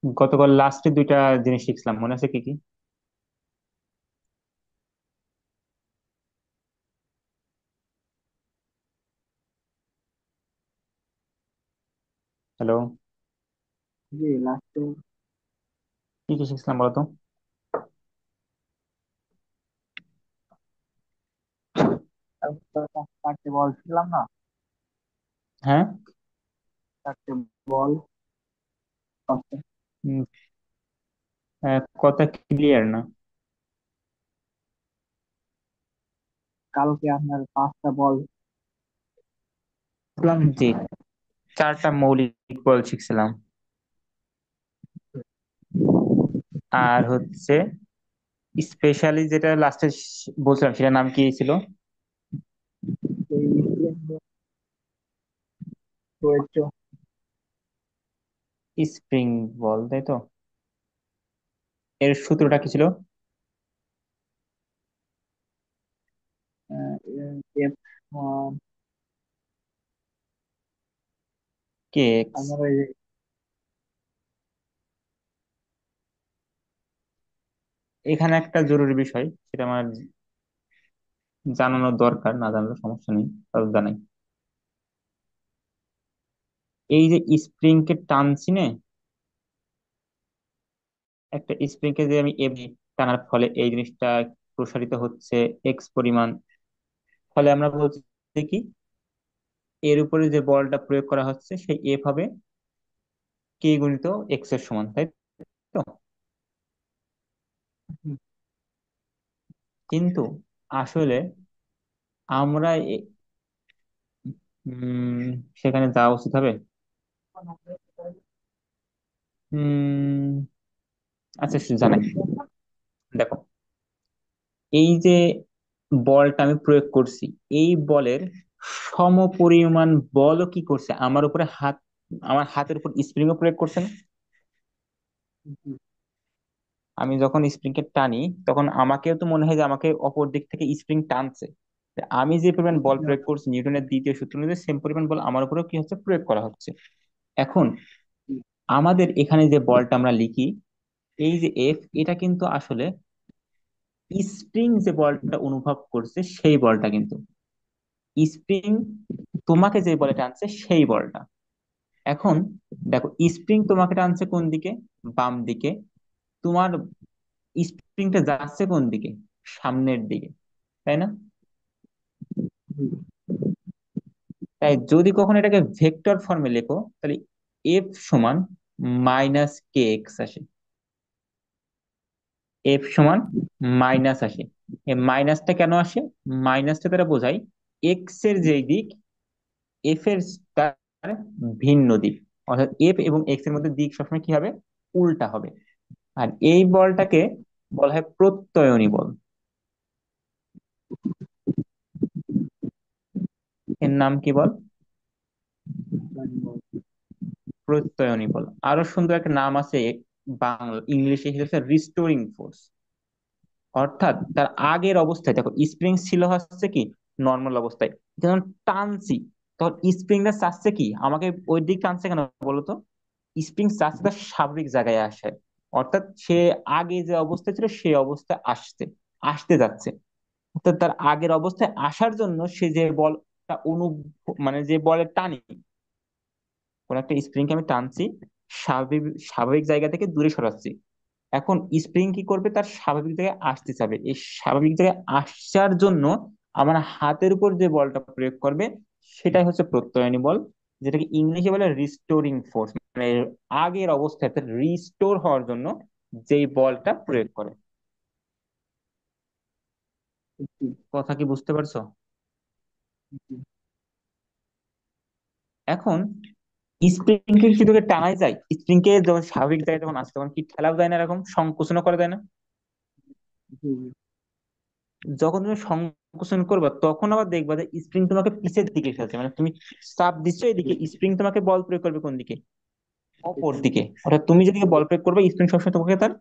গতকাল লাস্টে দুইটা জিনিস শিখছিলাম, মনে আছে কি কি? হ্যালো। জি লাস্টে কি কি শিখছিলাম বলতো? চারটে বল ছিলাম না? হ্যাঁ। চারটে বল। উম, কথা ক্লিয়ার না। কালকে আপনার পাঁচটা বল ছিলাম। জি, চারটা মৌলিক বল শিখছিলাম। আর হচ্ছে স্পেশালি যেটা লাস্টে বলছিলাম সেটার নাম কি ছিল? এই রয়েছে স্প্রিং বল, তাই তো? এর সূত্রটা কি ছিল? এফ কে এক্স। আমার ওই এখানে একটা জরুরি বিষয়, সেটা আমার জানানো দরকার, না জানলে সমস্যা নেই, তাও জানাই। এই যে স্প্রিং কে টানছি না, একটা স্প্রিং কে যে আমি এমনি টানার ফলে এই জিনিসটা প্রসারিত হচ্ছে এক্স পরিমাণ, ফলে আমরা বলছি কি এর উপরে যে বলটা প্রয়োগ করা হচ্ছে সেই এফ হবে কে গুণিত এক্স এর সমান, তাই তো? কিন্তু আসলে আমরা উম সেখানে যাওয়া উচিত হবে। উম আচ্ছা, জানাই। দেখো, এই যে বলটা আমি প্রয়োগ করছি, এই বলের সমপরিমাণ বলও কি করছে আমার উপরে আমার হাতের উপর স্প্রিংও প্রয়োগ করছে না? আমি যখন স্প্রিং কে টানি তখন আমাকেও তো মনে হয় যে আমাকে অপর দিক থেকে স্প্রিং টানছে। তা আমি যে পরিমাণ বল প্রয়োগ করছি নিউটনের দ্বিতীয় সূত্র অনুযায়ী সেম পরিমাণ বল আমার উপরেও কি হচ্ছে, প্রয়োগ করা হচ্ছে। এখন আমাদের এখানে যে বলটা আমরা লিখি, এই যে এফ, এটা কিন্তু আসলে স্প্রিং যে বলটা অনুভব করছে সেই বলটা কিন্তু, স্প্রিং তোমাকে যে বলে টানছে সেই বলটা। এখন দেখো, স্প্রিং তোমাকে টানছে কোন দিকে? বাম দিকে। তোমার স্প্রিংটা যাচ্ছে কোন দিকে? সামনের দিকে, তাই না? তাই যদি কখনো এটাকে ভেক্টর ফর্মে লেখো, তাহলে এফ সমান মাইনাস কে এক্স আসে। এফ সমান মাইনাস আসে। এই মাইনাসটা কেন আসে? মাইনাসটা তারা বোঝায় এক্স এর যেই দিক, এফ এর তার ভিন্ন দিক। অর্থাৎ এফ এবং এক্স এর মধ্যে দিক সবসময় কি হবে? উল্টা হবে। আর এই বলটাকে বলা হয় প্রত্যয়নী বল। এর নাম কি বল? প্রত্যয়নী বল। আরো সুন্দর একটা নাম আছে বাংলা, ইংলিশে হচ্ছে রিস্টোরিং ফোর্স। অর্থাৎ তার আগের অবস্থায় দেখো, স্প্রিং ছিল হচ্ছে কি নর্মাল অবস্থায়, যখন টানছি তখন স্প্রিংটা চাচ্ছে কি আমাকে ওই দিক টানছে কেন বলতো? স্প্রিং চাচ্ছে তার স্বাভাবিক জায়গায় আসে। অর্থাৎ সে আগে যে অবস্থায় ছিল সেই অবস্থায় আসতে যাচ্ছে। অর্থাৎ তার আগের অবস্থায় আসার জন্য সে যে বলটা মানে যে বলের টানি, কোন একটা স্প্রিং কে আমি টানছি, স্বাভাবিক স্বাভাবিক জায়গা থেকে দূরে সরাচ্ছি। এখন স্প্রিং কি করবে? তার স্বাভাবিক জায়গায় আসতে চাবে। এই স্বাভাবিক জায়গায় আসার জন্য আমার হাতের উপর যে বলটা প্রয়োগ করবে সেটাই হচ্ছে প্রত্যয়নী বল, যেটাকে ইংলিশে বলে রিস্টোরিং ফোর্স। মানে আগের অবস্থায় রিস্টোর হওয়ার জন্য যেই বলটা প্রয়োগ করে। কথা কি বুঝতে পারছো? এখন স্প্রিং কে কি তোকে টানাই যায়? স্প্রিং কে যখন স্বাভাবিক জায়গায় যখন আসে তখন কি ঠেলাও যায় না, এরকম সংকোচনও করা যায় না? যখন তুমি সংকোচন করবে তখন আবার দেখবা যে স্প্রিং তোমাকে পিছের দিকে ফেলছে, মানে তুমি চাপ দিচ্ছ এদিকে, স্প্রিং তোমাকে বল প্রয়োগ করবে কোন দিকে? অপর দিকে। অর্থাৎ তুমি যেদিকে বল প্রয়োগ করবে স্প্রিং সবসময় তোমাকে তার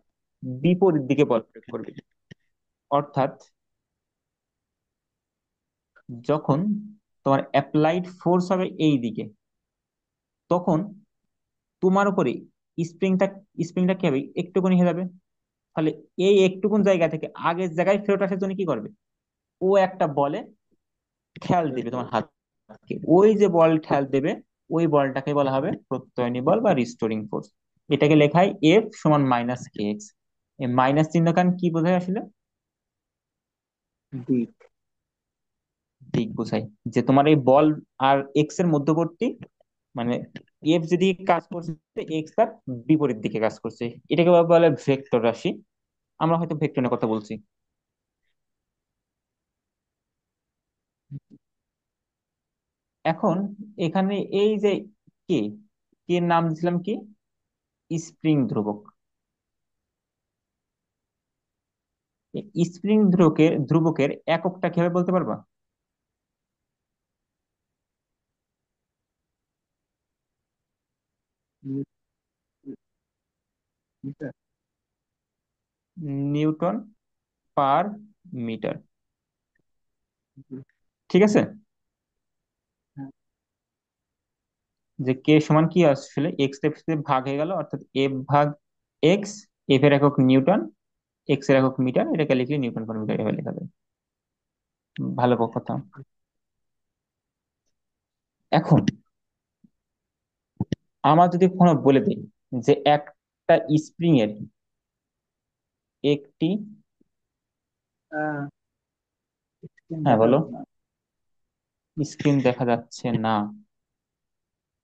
বিপরীত দিকে বল প্রয়োগ করবে। অর্থাৎ যখন তোমার অ্যাপ্লাইড ফোর্স হবে এই দিকে, তখন তোমার উপরে স্প্রিংটা স্প্রিংটা কি হবে, একটুকুনি হয়ে যাবে। তাহলে এই একটুকুন জায়গা থেকে আগের জায়গায় ফেরত আসার জন্য কি করবে, ও একটা বলে ঠেল দিবে তোমার হাতকে, ওই যে বল ঠেল দেবে, ওই বলটাকে বলা হবে প্রত্যয়নী বল বা রিস্টোরিং ফোর্স। এটাকে লেখায় এফ সমান মাইনাস কে এক্স। এই মাইনাস চিহ্ন কারণ কি বোঝায় আসলে, দিক। দিক বোঝায়। যে তোমার এই বল আর এক্স এর মধ্যবর্তী, মানে এফ যদি কাজ করছে, এক্স তার বিপরীত দিকে কাজ করছে, এটাকে বলে ভেক্টর রাশি। আমরা হয়তো ভেক্টর নিয়ে কথা বলছি। এখন এখানে এই যে কে, কে এর নাম দিয়েছিলাম কি, স্প্রিং ধ্রুবক। স্প্রিং ধ্রুবকের এককটা কিভাবে বলতে পারবা? মিটার। Newton per metre. ঠিক আছে। হ্যাঁ। যে কে সমান কি আসলে এক্স এর সাথে ভাগ হয়ে গেল, অর্থাৎ এফ ভাগ এক্স। এফ এর একক নিউটন, এক্স এর একক মিটার, এটাকে লিখলে নিউটন পার মিটার এভাবে লেখা যায়। ভালো কথা। এখন আমার যদি কোনো বলে দিই যে একটা স্প্রিং এর একটি, আহ, স্ক্রিন হ্যাঁ দেখা বলো। যাচ্ছে না। স্ক্রিন দেখা যাচ্ছে না?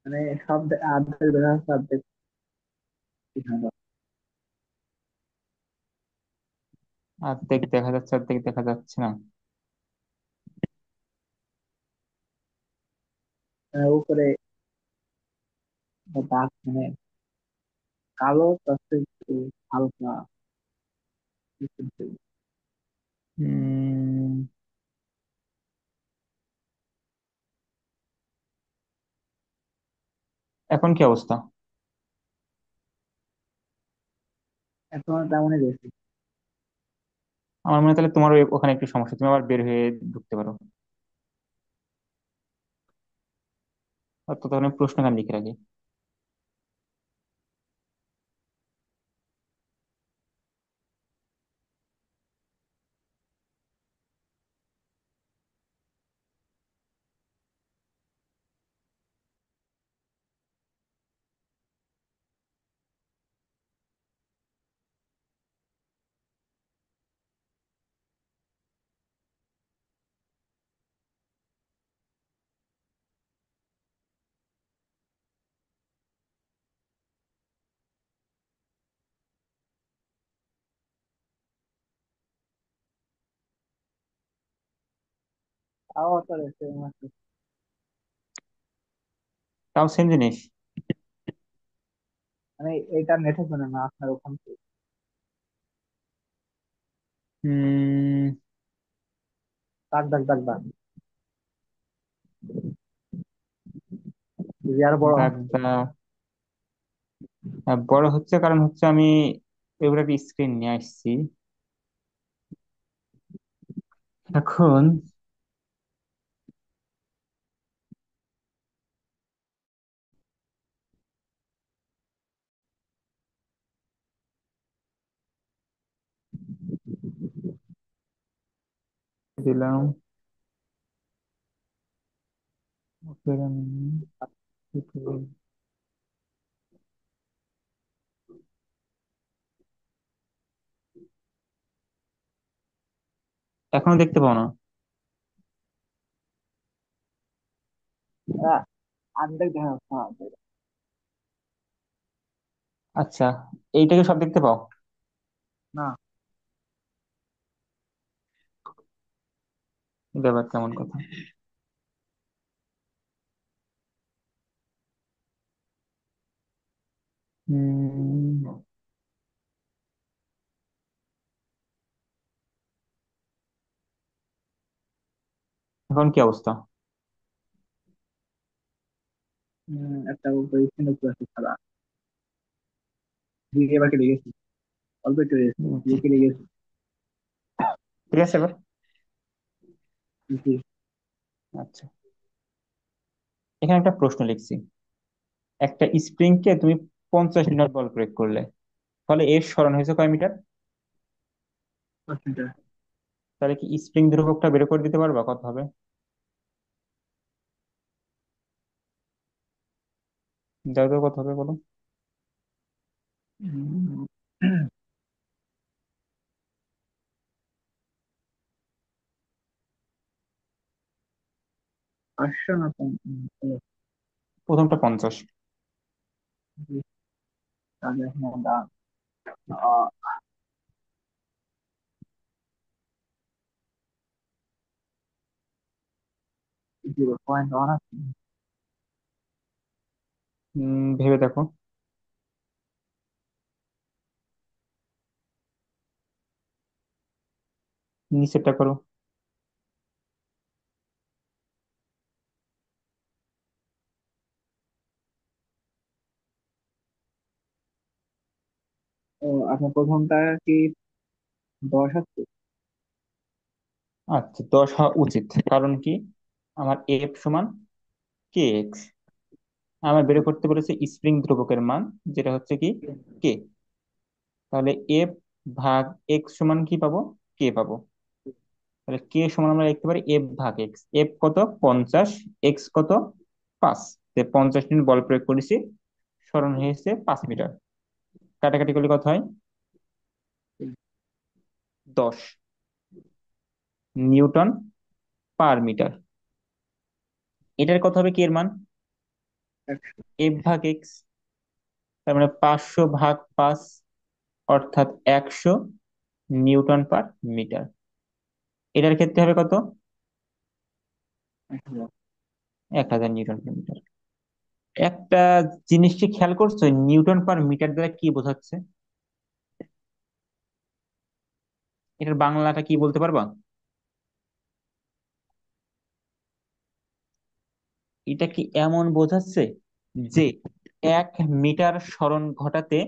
মানে সব অর্ধেক দেখা যাচ্ছে, অর্ধেক দেখা যাচ্ছে অর্ধেক দেখা যাচ্ছে, অর্ধেক দেখা যাচ্ছে না। না। উপরে দাগ, মানে কালো, তাতে একটু হালকা কিছু। উম এখন কি অবস্থা? এখন তেমনই দেখছি। আমার মনে হয় তাহলে তোমার ওখানে একটু সমস্যা, তুমি আবার বের হয়ে ঢুকতে পারো। অর্থাৎ তখন প্রশ্ন গান লিখে রাখি। তাও তো রয়েছে তাও সেম জিনিস। মানে এটা নেটে শোনে না আপনার ওখান থেকে। উম দাগ দাগ দাগ দাগ, যদি আরো বড় হয়। দাগটা বড় হচ্ছে, কারণ হচ্ছে আমি এবার একটা স্ক্রিন নিয়ে আসছি। এখন দিলাম opera mini, এখনো দেখতে পাও না? আহ, অর্ধেক দেখা যাচ্ছে না, অর্ধেক। আচ্ছা, এইটাকে সব দেখতে পাও? না। ব্যাপার কেমন কথা। উম এখন কি অবস্থা? একটা উপরে স্ক্রিন উপরে আছে খেলা, দিয়ে এবার কেটে গেছি, অল্প একটু রেস্ট দিয়ে কেটে গেছি। ঠিক আছে এবার। জি। আচ্ছা, এখানে একটা প্রশ্ন লিখছি। একটা স্প্রিং কে তুমি 50 নিউটন বল প্রয়োগ করলে, ফলে এর সরণ হয়েছে কয় মিটার? 5 মিটার। তাহলে কি স্প্রিং ধ্রুবকটা বের করে দিতে পারবা কত হবে? দাও তো, কত হবে বলো। উম, 500 না প্রথমটা 50। তাহলে এখন আমরা 0.1 আছে। ভেবে দেখো। নিচেরটা করো। ও, আপনার প্রথমটা কি 10 আছে? আচ্ছা, 10 হওয়া উচিত। কারণ কি, আমার এফ সমান কে এক্স, আমার বের করতে বলেছে স্প্রিং ধ্রুবকের মান, যেটা হচ্ছে কি কে। তাহলে এফ ভাগ এক্স সমান কি পাবো? কে পাবো। তাহলে কে সমান আমরা লিখতে পারি এফ ভাগ এক্স। এফ কত? 50। এক্স কত? 5। 50 নিউটন বল প্রয়োগ করেছি, সরণ হয়েছে 5 মিটার। কাটাকাটি করলে কত হয়? 10 নিউটন পার মিটার। এটার কত হবে কে এর মান? 100। এফ ভাগ এক্স, তার মানে 500/5, অর্থাৎ 100 নিউটন পার মিটার। এটার ক্ষেত্রে হবে কত? 1000। 1000 নিউটন পার মিটার। একটা জিনিস কি খেয়াল করছো, নিউটন পার মিটার দ্বারা কি বোঝাচ্ছে? এটার বাংলাটা কি বলতে পারবা? এটা কি এমন বোঝাচ্ছে যে 1 মিটার সরণ ঘটাতে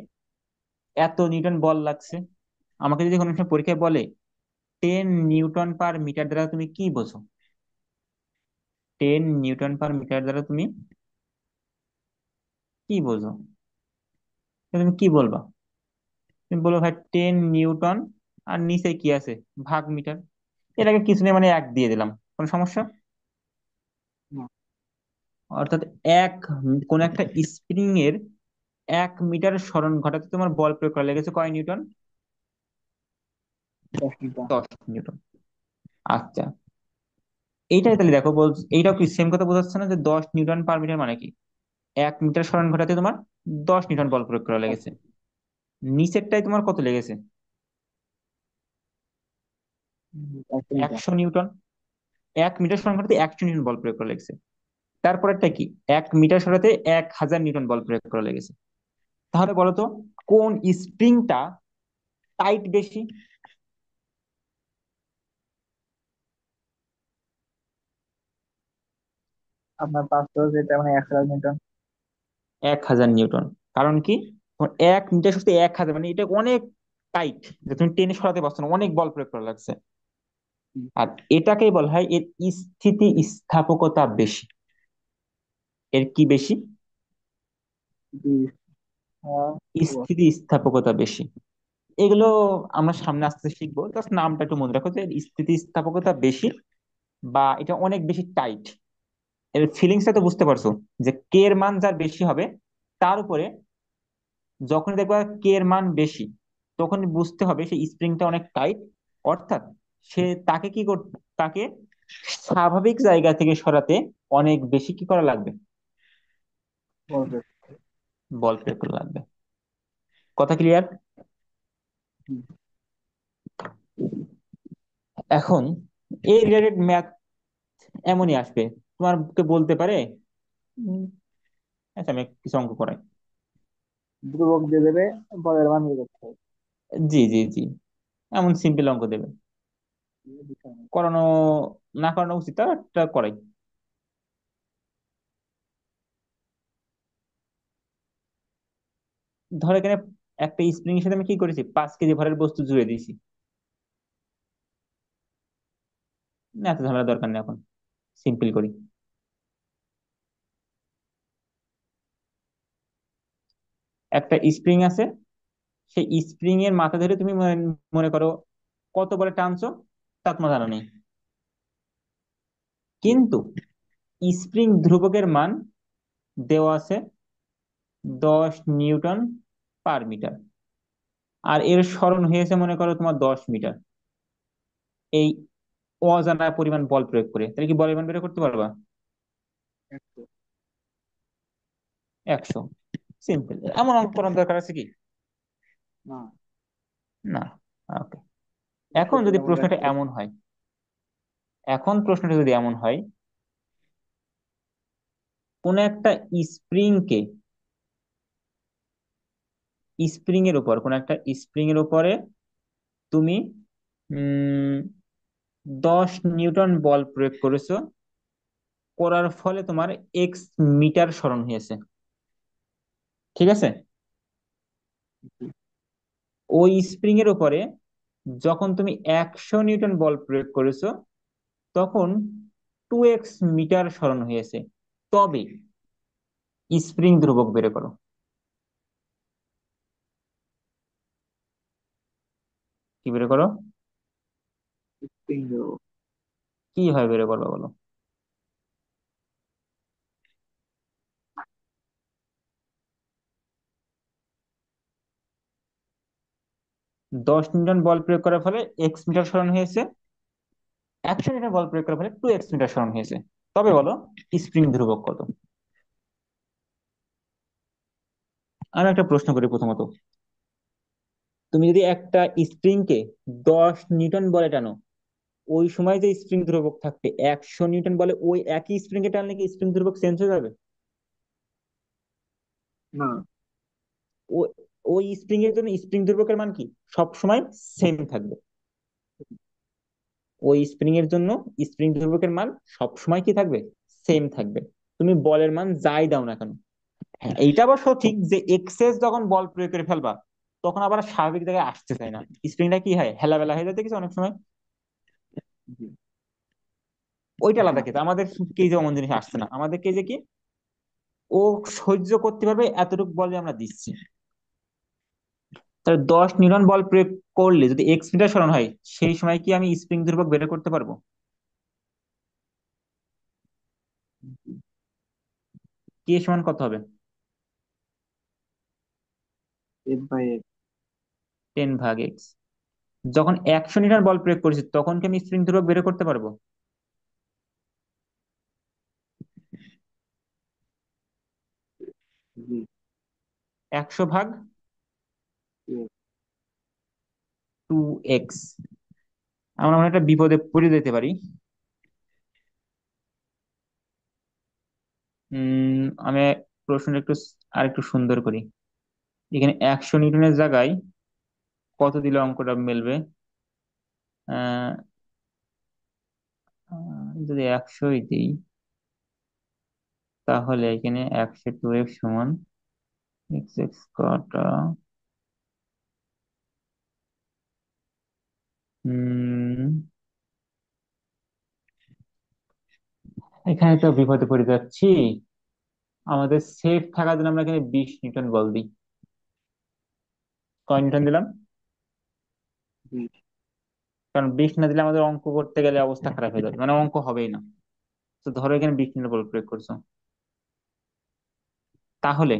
এত নিউটন বল লাগছে? আমাকে যদি কোনো সময় পরীক্ষায় বলে 10 নিউটন পার মিটার দ্বারা তুমি কি বোঝো, 10 নিউটন পার মিটার দ্বারা তুমি কি বোঝো, তো তুমি কি বলবা? তুমি বলবো ভাই 10 নিউটন, আর নিচে কি আছে, ভাগ মিটার। এটাকে কিছু নেই, মানে 1 দিয়ে দিলাম, কোন সমস্যা? না, অর্থাৎ এক কোন একটা স্প্রিং এর 1 মিটার সরণ ঘটাতে তোমার বল প্রয়োগ করা লেগেছে কয় নিউটন? 10 মিটার। 10 নিউটন। আচ্ছা, এইটাই তাহলে দেখো এইটাও কি সেম কথা বোঝাচ্ছে না, যে 10 নিউটন পার মিটার মানে কি 1 মিটার সরণ ঘটাতে তোমার 10 নিউটন বল প্রয়োগ করা লেগেছে। নিচেরটাই তোমার কত লেগেছে? 100 মিটার। 100 নিউটন। 1 মিটার সরণ ঘটাতে 100 নিউটন বল প্রয়োগ করা লেগেছে। তারপরেরটা কি, 1 মিটার সরাতে 1000 নিউটন বল প্রয়োগ করা লেগেছে। তাহলে বলো তো, কোন স্প্রিংটা টাইট বেশি? আপনার 500 যেটা মানে 1000 মিটার। 1000 নিউটন। কারণ কি, তোমার 1 মিটার সরাতে 1000, মানে এটা অনেক টাইট, যে তুমি টেনে সরাতে পারছো না, অনেক বল প্রয়োগ করা লাগছে। আর এটাকেই বলা হয় এর স্থিতি স্থাপকতা বেশি। এর কি বেশি? 20। হ্যাঁ। স্থিতি স্থাপকতা বেশি। এগুলো আমরা সামনে আস্তে আস্তে শিখবো, জাস্ট নামটা একটু মনে রাখো, যে এর স্থিতি স্থাপকতা বেশি, বা এটা অনেক বেশি টাইট। এর ফিলিংসটা তো বুঝতে পারছো, যে কে এর মান যার বেশি হবে, তার উপরে যখন দেখবা কে এর মান বেশি, তখন বুঝতে হবে সেই স্প্রিংটা অনেক টাইট। অর্থাৎ সে তাকে কি করতে, তাকে স্বাভাবিক জায়গা থেকে সরাতে অনেক বেশি কি করা লাগবে, বলবে। বল প্রয়োগ করা লাগবে। কথা ক্লিয়ার? হুম। এখন এই রিলেটেড ম্যাথ এমনই আসবে, তোমাকে বলতে পারে উম, আচ্ছা আমি কিছু অঙ্ক করাই। ধ্রুবক দিয়ে দেবে, বলের মান বের করতে হবে। জি জি জি, এমন সিম্পল অঙ্ক দেবে, এই বিষয় না। করানো না করানো উচিত, তার একটা করাই। ধরো এখানে একটা স্প্রিং এর সাথে আমি কি করেছি, 5 কেজি ভরের বস্তু জুড়ে দিয়েছি। না, এত ঝামেলা দরকার নেই, এখন সিম্পল করি। একটা স্প্রিং আছে, সেই স্প্রিং এর মাথা ধরে তুমি মনে মনে করো কত বলে টানছো, তা তোমার জানা নেই। কিন্তু স্প্রিং ধ্রুবকের মান দেওয়া আছে 10 নিউটন পার মিটার, আর এর সরণ হয়েছে মনে করো তোমার 10 মিটার। এই অজানা পরিমাণ বল প্রয়োগ করে তাহলে কি বলের মান বের করতে পারবা? 100। 100। সিম্পল। এমন অঙ্ক করার দরকার আছে কি? না, না। ওকে। এখন বিষয়টা যদি কেমন প্রশ্নটা লাগছে? এমন হয়, এখন প্রশ্নটা যদি এমন হয়, কোন একটা স্প্রিং কে, স্প্রিং এর উপর, কোন একটা স্প্রিং এর উপরে তুমি উম 10 নিউটন বল প্রয়োগ করেছো, করার ফলে তোমার এক্স মিটার সরণ হয়েছে। ঠিক আছে? জি। ওই স্প্রিং এর উপরে যখন তুমি 100 নিউটন বল প্রয়োগ করেছো, তখন 2x মিটার সরণ হয়েছে। তবে স্প্রিং ধ্রুবক বের করো। কি বের করো? স্প্রিং রো। কি হয় বের করবো বলো? 10 নিউটন বল প্রয়োগ করার ফলে এক্স মিটার সরণ হয়েছে, 100 নিউটন বল প্রয়োগ করার ফলে 2x মিটার সরণ হয়েছে। তবে বলো স্প্রিং ধ্রুবক কত? আমি একটা প্রশ্ন করি প্রথমত, তুমি যদি একটা স্প্রিং কে 10 নিউটন বলে টানো, ওই সময় যে স্প্রিং ধ্রুবক থাকবে 100 নিউটন বলে, ওই একই স্প্রিং এ টানলে কি স্প্রিং ধ্রুবক চেঞ্জ হয়ে যাবে? না। ও- ওই স্প্রিং এর জন্য স্প্রিং ধ্রুবকের মান কি সব সময় সেম থাকবে। ওই স্প্রিং এর জন্য স্প্রিং ধ্রুবকের মান সব সময় কি থাকবে? সেম থাকবে। তুমি বলের মান যাই দাও না কেন। হ্যাঁ, এইটা আবার সঠিক যে এক্সেস যখন বল প্রয়োগ করে ফেলবা, তখন আবার স্বাভাবিক জায়গায় আসতে চায় না, স্প্রিংটা কি হয় হেলাবেলা হয়ে যেতে কিছু অনেক সময়। জি। ওইটা আলাদা হ্যাঁ। কেস। আমাদের কে যে অমন জিনিস আসছে না, আমাদের কে যে কি ও সহ্য করতে পারবে এতটুকু বলে আমরা দিচ্ছি। তাহলে 10 নিউটন বল প্রয়োগ করলে যদি এক্স মিটার সরণ হয়, সেই সময় কি আমি স্প্রিং ধ্রুবক বের করতে পারবো? কে সমান কত হবে? 8/8। 10 ভাগ এক্স। যখন 100 নিউটন বল প্রয়োগ করেছি তখন কি আমি স্প্রিং ধ্রুবক বের করতে পারবো? জি। 100 ভাগ 2x। আমরা মনে হয় একটা বিপদে পড়ে যেতে পারি। আমি প্রশ্নটা একটু আর একটু সুন্দর করি। এখানে 100 নিউটনের জায়গায় কত দিলে অঙ্কটা মিলবে? আহ যদি 100ই দিই, তাহলে এখানে 100 2x সমান এক্স এক্স কাটা, উম এখানে তো বিপদে পড়ে যাচ্ছি। আমাদের সেফ থাকার জন্য আমরা এখানে 20 নিউটন বল দিই। কয় নিউটন দিলাম? জি। কারণ 20 না দিলে আমাদের অঙ্ক করতে গেলে অবস্থা খারাপ হয়ে যাবে, মানে অঙ্ক হবেই না। তো ধরো এখানে 20 নিউটন বল প্রয়োগ করছো, তাহলে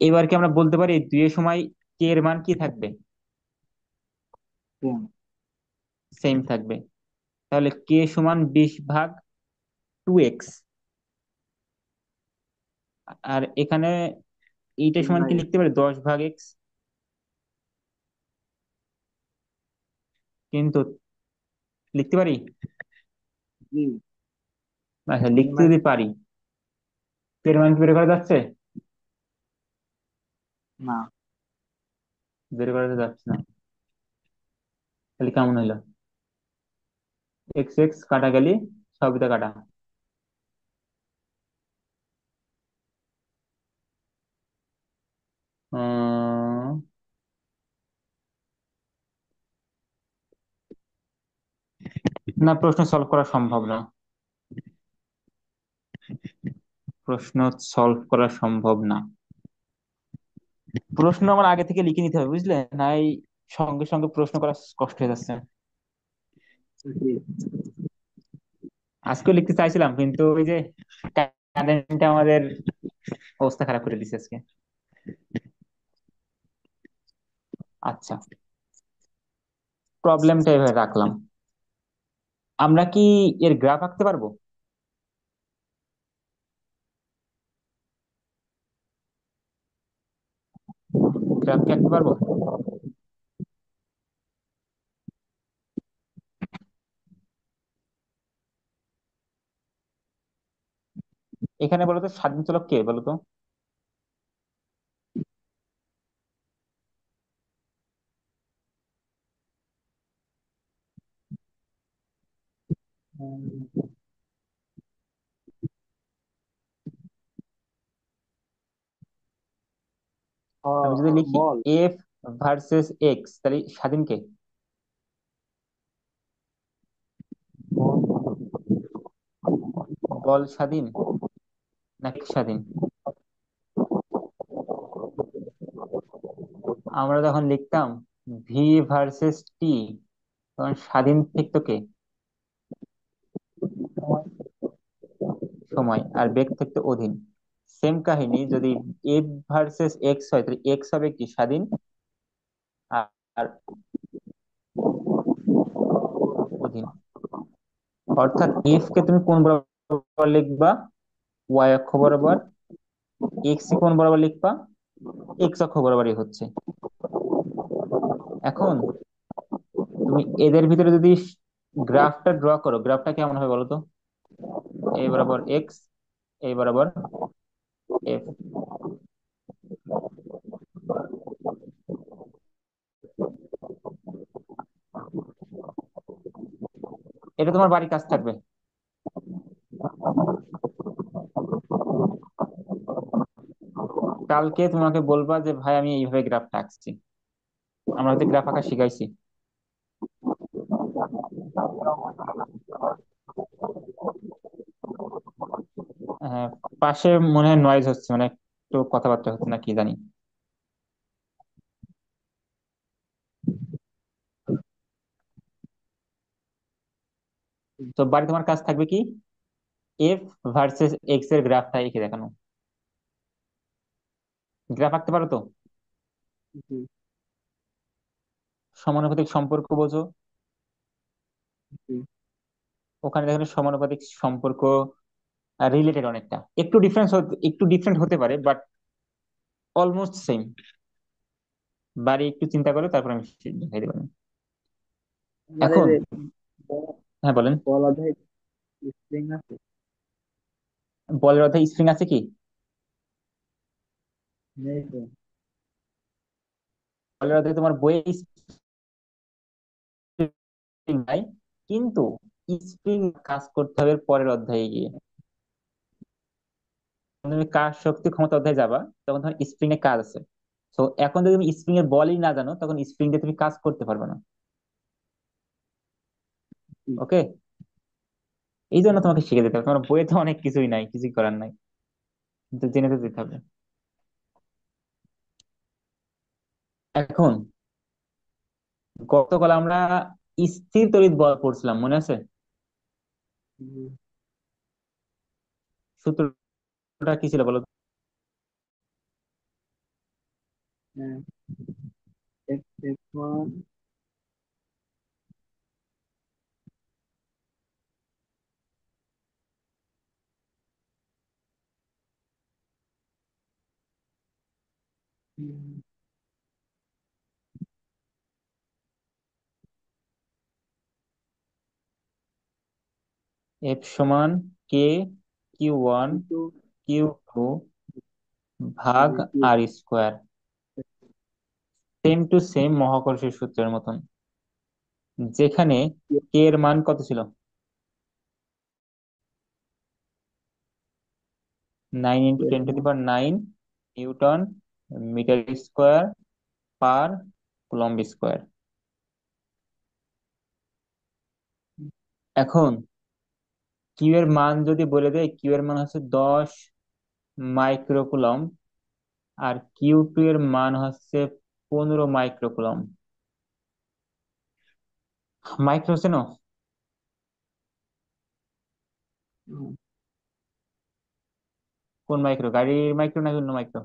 এবার কি আমরা বলতে পারি দুই এর সময় কে এর মান কি থাকবে? সেম। সেম থাকবে। তাহলে কে সমান 20 ভাগ 2x। আর এখানে এইটা টেন সমান বাই কি এইট লিখতে পারি 10 ভাগ x। কিন্তু লিখতে পারি। জি। আচ্ছা, টেন লিখতে বাই যদি পারি, এর মান কি বের করা যাচ্ছে? না। বের করা তো যাচ্ছে না। তাহলে কেমন হইলো? এক্স এক্স কাটা গেলি, সবই তো কাটা। উম, না, প্রশ্ন সলভ করা সম্ভব না। প্রশ্ন সলভ করা সম্ভব না। প্রশ্ন আমার আগে থেকে লিখে নিতে হবে, বুঝলে? নাই সঙ্গে সঙ্গে প্রশ্ন করা কষ্ট হয়ে যাচ্ছে। জি। আজকেও লিখতে চাইছিলাম, কিন্তু ওই যে কারেন্ট আমাদের অবস্থা খারাপ করে দিচ্ছে আজকে। আচ্ছা, প্রবলেমটা এভাবে রাখলাম। আমরা কি এর গ্রাফ আঁকতে পারবো? গ্রাফ কি আঁকতে পারবো? এখানে বলো তো, স্বাধীন চলক কে বলো তো? উম, আমি যদি লিখি বল। এফ ভার্সেস এক্স, তাহলে স্বাধীন কে? বল। বল স্বাধীন নাকি স্বাধীন? আমরা যখন লিখতাম ভি ভার্সেস টি, তখন স্বাধীন থাকতো কে? সময়। আর বেগ থাকতো অধীন। সেম কাহিনী, যদি এফ ভার্সেস এক্স হয়, তাহলে এক্স হবে কি স্বাধীন, আর আর অধীন। অর্থাৎ এফ কে তুমি কোন বরাবর লিখবা? ওয়াই অক্ষ বরাবর। এক্স কে কোন বরাবর লিখবা? এক্স অক্ষ বরাবরই হচ্ছে। এখন তুমি এদের ভিতরে যদি গ্রাফটা ড্র করো, গ্রাফটা কেমন হবে বলো তো? এ বরাবর এক্স, এ বরাবর এফ। এটা তোমার বাড়ির কাজ থাকবে। কালকে তোমাকে বলবা যে ভাই আমি এইভাবে গ্রাফটা আঁকছি। আমরা হয়তো গ্রাফ আঁকা শিখাইছি। হ্যাঁ, পাশে মনে হয় নয়েজ হচ্ছে, মানে একটু কথাবার্তা হচ্ছে না কি জানি। তো বাড়ি তোমার কাজ থাকবে কি, এফ ভার্সেস এক্স এর গ্রাফটা এঁকে দেখানো। গ্রাফ আঁকতে পারো তো? জি। সমানুপাতিক সম্পর্ক বোঝো? জি। ওখানে দেখো সমানুপাতিক সম্পর্ক রিলেটেড অনেকটা, একটু ডিফারেন্ট হতে পারে, বাট অলমোস্ট সেম। বাড়ি একটু চিন্তা করো, তারপর আমি দেখাই দেবো। আমাদের এখন হ্যাঁ বলেন। বলা যায় স্প্রিং আছে। বলের অর্ধে স্প্রিং আছে কি? নেই তো। বলের অর্ধে তোমার বইয়ে স্প্রিং নাই, কিন্তু স্প্রিং কাজ করতে হবে পরের অধ্যায়ে গিয়ে। যখন তুমি কাজ শক্তি ক্ষমতা অধ্যায়ে যাবা, তখন তোমার স্প্রিং এর কাজ আছে। তো এখন যদি তুমি স্প্রিং এর বলই না জানো, তখন স্প্রিং দিয়ে তুমি কাজ করতে পারবে না। জি। ওকে, এই জন্য তোমাকে শিখে দিতে হবে। তোমার বইয়ে তো অনেক কিছুই নাই, কিছুই করার নাই, কিন্তু জেনে তো দিতে হবে। এখন গতকাল আমরা স্থির তড়িৎ বল পড়ছিলাম, মনে আছে? জি। সূত্রটা কি ছিল বলো তো? হ্যাঁ। X x one. এফ সমান কে কিউ ওয়ান কিন্তু কিউ টু ভাগ আর স্কোয়ার। সেম টু সেম মহাকর্ষীয় সূত্রের মতন, যেখানে কে এর মান কত ছিল? 9 × 10⁹ newton metre square per coulomb square. এখন কিউ এর মান যদি বলে দেয়, কিউ এর মান হচ্ছে 10 মাইক্রো কুলম্ব, আর কিউ 2 এর মান হচ্ছে 15 মাইক্রোকুলম। মাইক্রো চেনো? হুম, কোন মাইক্রো, গাড়ির মাইক্রো না অন্য মাইক্রো?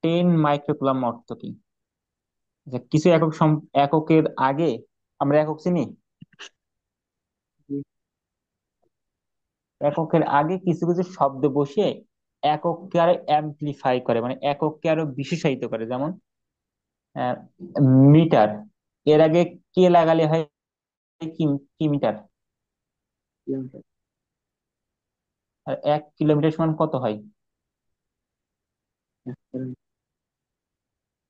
10 মাইক্রোকুলম অর্থ কি? যে কিছু এককের আগে, আমরা একক চিনি, জি, এককের আগে কিছু কিছু শব্দ বসিয়ে একককে আরো অ্যাম্পলিফাই করে, মানে একককে আরো বিশেষায়িত করে। যেমন মিটার, এর আগে কে লাগালে হয় কি, কি মিটার। কিলোমিটার। আর 1 কিলোমিটার সমান কত হয়?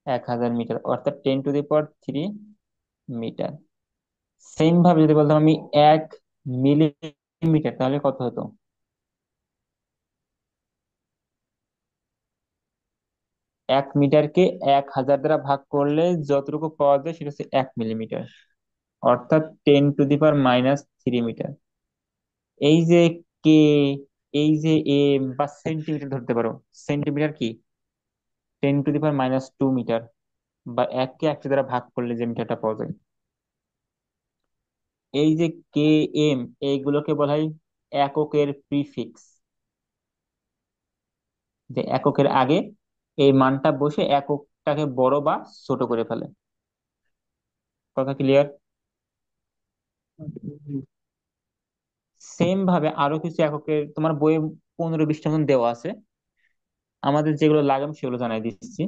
1000 মিটার, অর্থাৎ 10⁻³ মিটার। সেম ভাবে যদি বলতাম আমি 1 মিলিমিটার, তাহলে কত হতো? 1 মিটারকে 1000 দ্বারা ভাগ করলে যতটুকু পাওয়া যায় সেটা হচ্ছে 1 মিলিমিটার, অর্থাৎ 10⁻³ মিটার। এই যে কে, এই যে বা সেন্টিমিটার ধরতে পারো। সেন্টিমিটার কি? 10⁻²মিটার, বা 1 কে 100 দ্বারা ভাগ করলে যে মিটারটা পাওয়া যায়। এই যে km, এইগুলোকে বলা হয় এককের প্রিফিক্স। যে এককের আগে এই মানটা বসে এককটাকে বড় বা ছোট করে ফেলে। কথা ক্লিয়ার? সেম ভাবে আরো কিছু এককের তোমার বইয়ে 15-20টা মতন দেওয়া আছে, আমাদের যেগুলো লাগাম সেগুলো জানাই দিচ্ছি।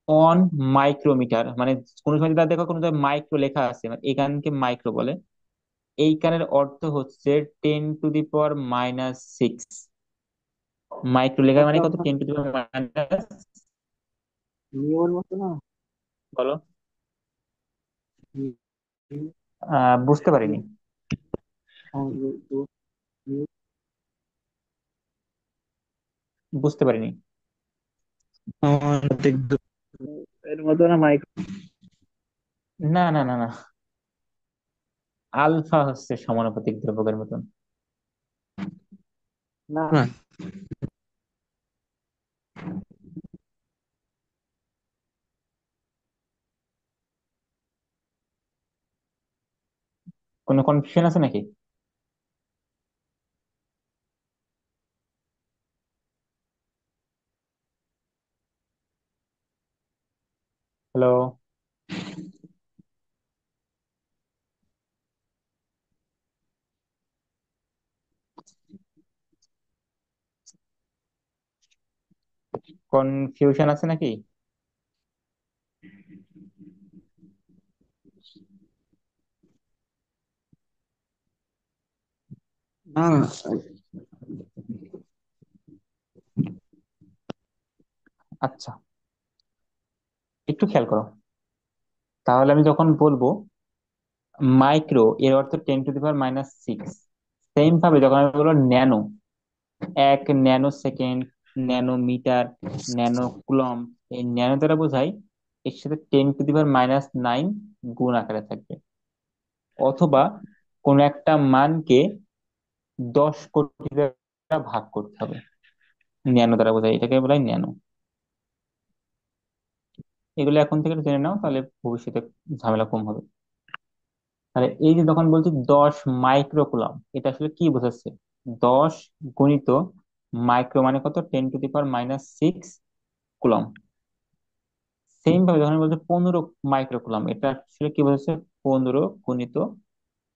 1 মাইক্রোমিটার, মানে কোন সময় যদি দেখো কোনো জায়গায় মাইক্রো লেখা আছে, মানে এখানকে মাইক্রো বলে। এইখানের অর্থ হচ্ছে 10⁻⁻6। মাইক্রো লেখা কত মানে কত? আপনার 10⁻⁻। নিয়মের মতো না? বলো। হুম, হুম, বুঝতে পারিনি। হুম, হুম, হুম, বুঝতে পারিনি। অর্ধেক এর মতো না মাইক্রো? না না না না, আলফা হচ্ছে সমানুপাতিক দ্রব্যের মতন। না না। কোনো কনফিউশন আছে নাকি? হ্যালো? কনফিউশন আছে নাকি? না না। আচ্ছা, একটু খেয়াল করো। তাহলে আমি যখন বলবো মাইক্রো, এর অর্থ 10⁻⁻6। সেম ভাবে যখন আমি বলবো nano, 1 nano second, nanometre, nano coulomb, এই ন্যানো দ্বারা বোঝায় এর সাথে 10⁻⁹ গুণ আকারে থাকবে। অথবা কোন একটা মানকে 10 কোটি দ্বারা ভাগ করতে হবে, ন্যানো দ্বারা বোঝায়, এটাকে বলা হয় ন্যানো। এগুলো এখন থেকে জেনে নাও, তাহলে ভবিষ্যতে ঝামেলা কম হবে। তাহলে এই যে যখন বলছি 10 মাইক্রোকুলম, এটা আসলে কি বোঝাচ্ছে? 10 গুণিত মাইক্রো, মানে কত? 10⁻⁶ কুলম। সেম ভাবে যখন বলছে 15 মাইক্রোকুলম, এটা আসলে কি বোঝাচ্ছে? 15 গুণিত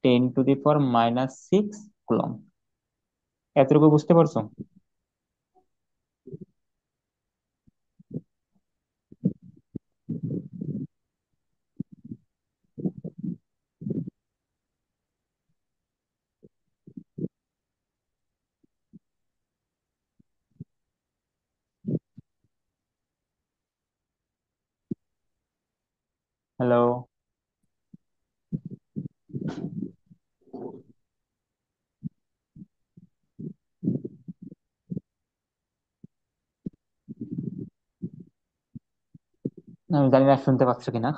10⁻⁶ কুলম। এতটুকু বুঝতে পারছো? হ্যালো? আমি জানি না শুনতে পাচ্ছ কিনা।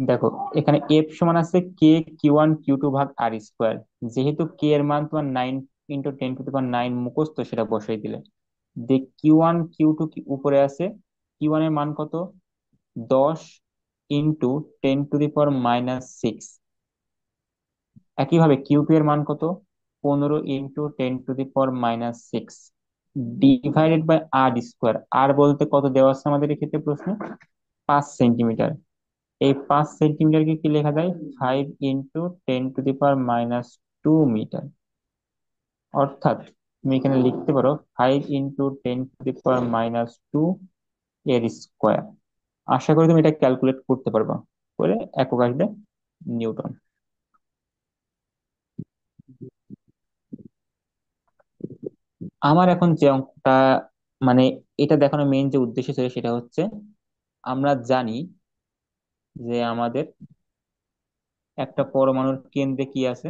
দেখো, এখানে এফ সমান আছে কে কিউ1 কিউ2 ভাগ আর স্কোয়ার। যেহেতু কে এর মান তোমার 9 × 10⁻৯ মুখস্থ, সেটা বসাই দিলে যে কিউ1 কিউ2 উপরে আছে। কিউ1 এর মান কত? 10 × 10⁻⁶। একইভাবে কিউ2 এর মান কত? 15 × 10⁻⁶, ডিভাইডেড বাই আর স্কোয়ার। আর বলতে কত দেওয়া আছে আমাদের এক্ষেত্রে প্রশ্নে? 5 সেন্টিমিটার। এই 5 সেন্টিমিটারকে কি লেখা যায়? 5 × 10⁻⁻2 মিটার। অর্থাৎ তুমি এখানে লিখতে পারো 5 × 10⁻⁻2 এর স্কোয়ার। আশা করি তুমি এটা ক্যালকুলেট করতে পারবা। করে একক আসবে নিউটন। আমার এখন যে অঙ্কটা, মানে এটা দেখানোর মেইন যে উদ্দেশ্য ছিল সেটা হচ্ছে, আমরা জানি যে আমাদের একটা পরমাণুর কেন্দ্রে কি আছে?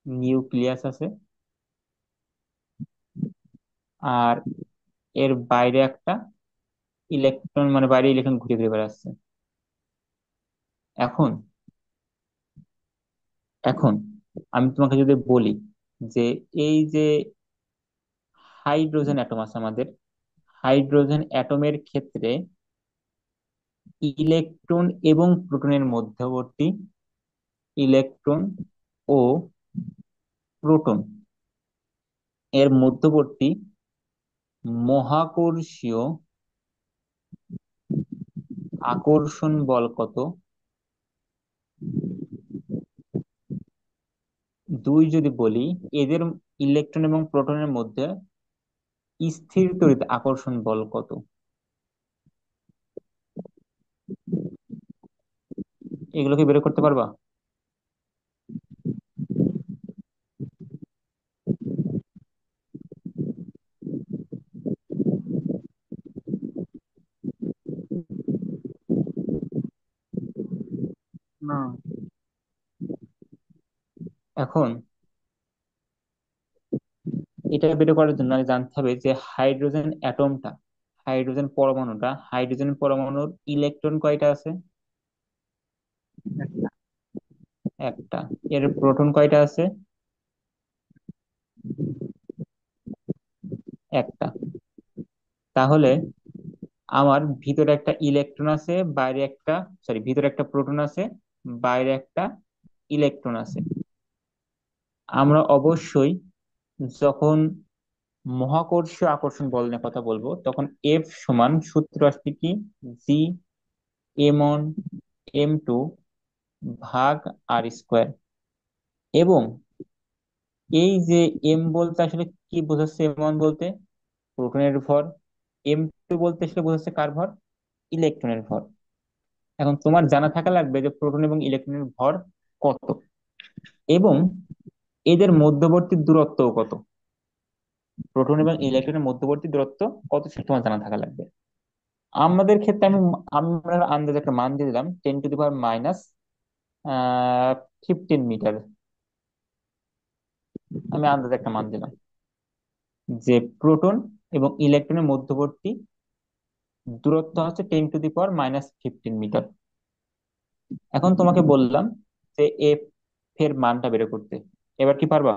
নিউক্লিয়াস আছে। আর এর বাইরে একটা ইলেকট্রন, মানে বাইরে ইলেকট্রন ঘুরে ঘুরে বেড়াচ্ছে। এখন এখন আমি তোমাকে যদি বলি যে এই যে হাইড্রোজেন অ্যাটম আছে আমাদের, হাইড্রোজেন অ্যাটমের ক্ষেত্রে ইলেকট্রন এবং প্রোটনের মধ্যবর্তী, ইলেকট্রন ও প্রোটন এর মধ্যবর্তী মহাকর্ষীয় আকর্ষণ বল কত? দুই যদি বলি, এদের ইলেকট্রন এবং প্রোটনের মধ্যে স্থির তড়িৎ আকর্ষণ বল কত? এগুলোকে বের করতে পারবা? না। এখন এটা বের করার জন্য আগে জানতে হবে যে হাইড্রোজেন অ্যাটমটা, হাইড্রোজেন পরমাণুটা, হাইড্রোজেন পরমাণুর ইলেকট্রন কয়টা আছে? একটা। একটা। এর প্রোটন কয়টা আছে? একটা। তাহলে আমার ভিতরে একটা ইলেকট্রন আছে, বাইরে একটা, সরি, ভিতরে একটা প্রোটন আছে, বাইরে একটা ইলেকট্রন আছে। আমরা অবশ্যই যখন মহাকর্ষীয় আকর্ষণ বল নিয়ে কথা বলবো, তখন এফ সমান সূত্র আসবে কি? জি m1 m2 ভাগ আর স্কোয়ার। এবং এই যে এম বলতে আসলে কি বোঝাচ্ছে? এম1 বলতে প্রোটনের ভর, m2 বলতে আসলে বোঝাচ্ছে কার ভর? ইলেকট্রনের ভর। এখন তোমার জানা থাকা লাগবে যে প্রোটন এবং ইলেকট্রনের ভর কত, এবং এদের মধ্যবর্তী দূরত্ব কত। প্রোটন এবং ইলেকট্রনের মধ্যবর্তী দূরত্ব কত সেটা তোমার জানা থাকা লাগবে। আমাদের ক্ষেত্রে আমরা আন্দাজে একটা মান দিয়ে দিলাম 10⁻⁻15 মিটার। আমি আন্দাজে একটা মান দিলাম যে প্রোটন এবং ইলেকট্রনের মধ্যবর্তী দূরত্ব হচ্ছে 10⁻⁻15 মিটার। এখন তোমাকে বললাম যে এফ এর মানটা বের করতে। এবার কি পারবা?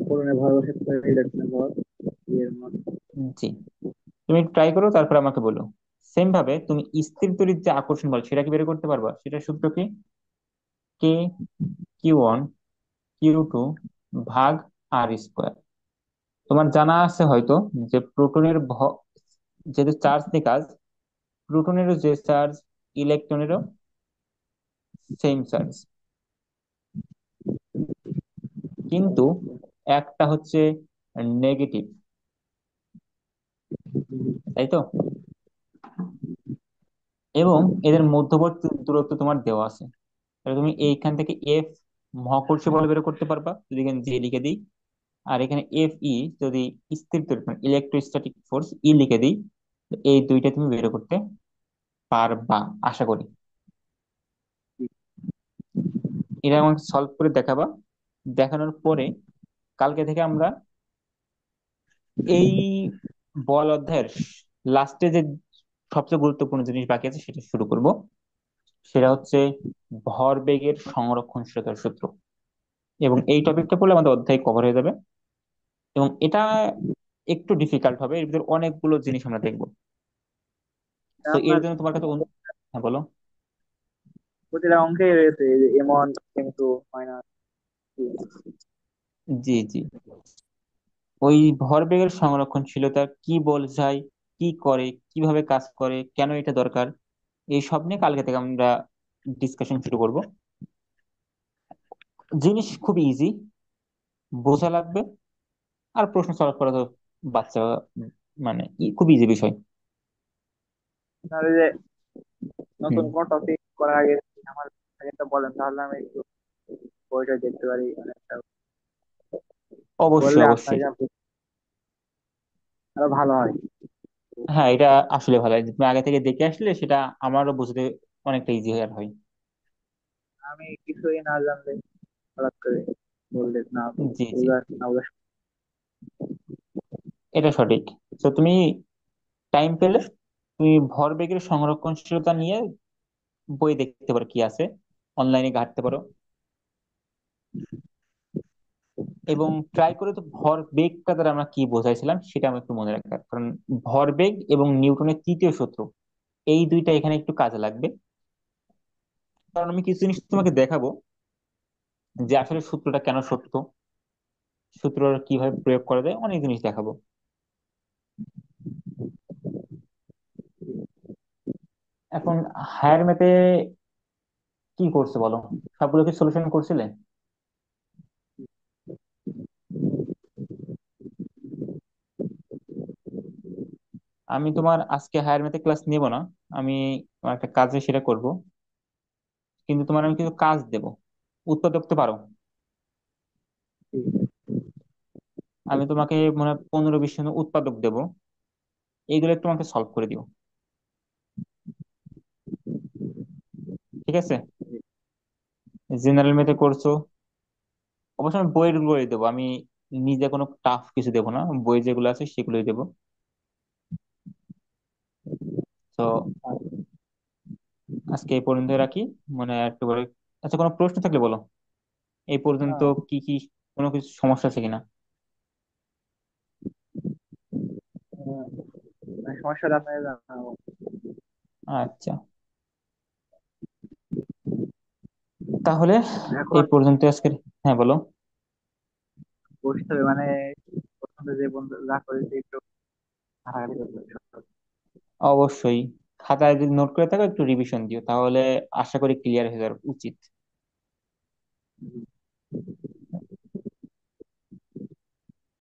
পূরণের ভর বসাতে পারি, ইলেকট্রনের ভর এর মান। জি, তুমি ট্রাই করো, তারপর আমাকে বলো। সেম ভাবে তুমি স্থির তড়িৎ যে আকর্ষণ বল সেটা কি বের করতে পারবা? সেটা সূত্র কি? কে কিউ1 কিউ2 ভাগ আর স্কোয়ার। তোমার জানা আছে হয়তো যে প্রোটনের যেহেতু চার্জ নিয়ে কাজ, প্রোটনেরও যে চার্জ, ইলেকট্রনেরও সেম চার্জ, কিন্তু একটা হচ্ছে নেগেটিভ, তাই তো? এবং এদের মধ্যবর্তী দূরত্ব তোমার দেওয়া আছে। তাহলে তুমি এইখান থেকে এফ মহাকর্ষীয় বল বের করতে পারবা যদি এখানে জে লিখে দিই। আর এখানে এফ ই যদি স্থির তড়িৎ, মানে ইলেকট্রোস্ট্যাটিক ফোর্স ই লিখে দিই, তো এই দুইটা তুমি বের করতে পারবা আশা করি। এটা আমাকে সলভ করে দেখাবা। দেখানোর পরে কালকে থেকে আমরা এই বল অধ্যায়ের লাস্টে যে সবচেয়ে গুরুত্বপূর্ণ জিনিস বাকি আছে সেটা শুরু করব। সেটা হচ্ছে ভরবেগের সংরক্ষণশীলতার সূত্র। এবং এই টপিকটা পড়লে আমাদের অধ্যায় কভার হয়ে যাবে। এবং এটা একটু ডিফিকাল্ট হবে, এর ভিতরে অনেকগুলো জিনিস আমরা দেখবো। তো এর আপনার জন্য তোমার কাছে হ্যাঁ বলো। প্রতিটা অঙ্কেই রয়েছে এই যে এম 1 M 2 -2। জি জি। ওই ভরবেগের সংরক্ষণশীলতা কি বোঝায়, কি করে, কিভাবে কাজ করে, কেন এটা দরকার, এই সব নিয়ে কালকে থেকে আমরা ডিসকাশন শুরু করব। জিনিস খুব ইজি, বোঝা লাগবে, আর প্রশ্ন সলভ করা তো বাচ্চা, মানে খুব ইজি বিষয়। তাহলে যে হুম। নতুন কোন টপিক করার আগে আমার আগে একটা বলেন, তাহলে আমি একটু বইটা দেখতে পারি অনেকটা, অবশ্যই বললে আপনার অবশ্যই। যা আরো ভালো হয়। হ্যাঁ, এটা আসলে ভালো হয়, তুমি আগে থেকে দেখে আসলে সেটা আমারও বুঝতে অনেকটা ইজি হয়ে হয়। আমি কিছুই না জানলে হঠাৎ করে বললে না জি জি, বুঝার না বুঝার। এটা সঠিক। তো তুমি টাইম পেলে তুমি ভরবেগের সংরক্ষণশীলতা নিয়ে বই দেখতে পারো কি আছে, অনলাইনে ঘাঁটতে পারো। এবং ট্রাই করে তো ভরবেগটা দ্বারা আমরা কি বোঝাইছিলাম সেটা আমি একটু মনে রাখার, কারণ ভরবেগ এবং নিউটনের তৃতীয় সূত্র এই দুইটা এখানে একটু কাজে লাগবে। কারণ আমি কিছু জিনিস তোমাকে দেখাবো যে আসলে সূত্রটা কেন সত্য, সূত্রটা কিভাবে প্রয়োগ করা যায়, অনেক জিনিস দেখাবো। এখন হায়ার ম্যাথে কি করছে বলো, সবগুলো কি সলিউশন করছিলে? আমি তোমার আজকে হায়ার ম্যাথে ক্লাস নেব না, আমি আমার একটা কাজে সেটা করব। কিন্তু তোমার আমি কিছু কাজ দেব, উৎপাদক তো পারো। আমি তোমাকে মনে হয় 15-20 জন উৎপাদক দেব, এইগুলো একটু আমাকে সলভ করে দিও। ঠিক আছে? জেনারেল ম্যাথে করছো, অবশ্যই আমি বইয়ের গুলোই দেবো, আমি নিজে কোনো টাফ কিছু দেবো না, বই যেগুলো আছে সেগুলোই দেবো। তো আজকে এই পর্যন্ত রাখি, মানে একটু করে। আচ্ছা, কোনো প্রশ্ন থাকলে বলো, এই পর্যন্ত হ্যাঁ, কি কি কোনো কিছু সমস্যা আছে কিনা? সমস্যাটা আপনাকে জানাবো। আচ্ছা, তাহলে এই এখন পর্যন্ত আজকের। হ্যাঁ বলো। বসতে হবে মানে প্রথমে যে বন্ধু যা করেছে একটু হাঁটাহাঁটি করতে হবে। অবশ্যই খাতায় যদি নোট করে থাকো একটু রিভিশন দিও, তাহলে আশা করি ক্লিয়ার হয়ে যাওয়ার উচিত।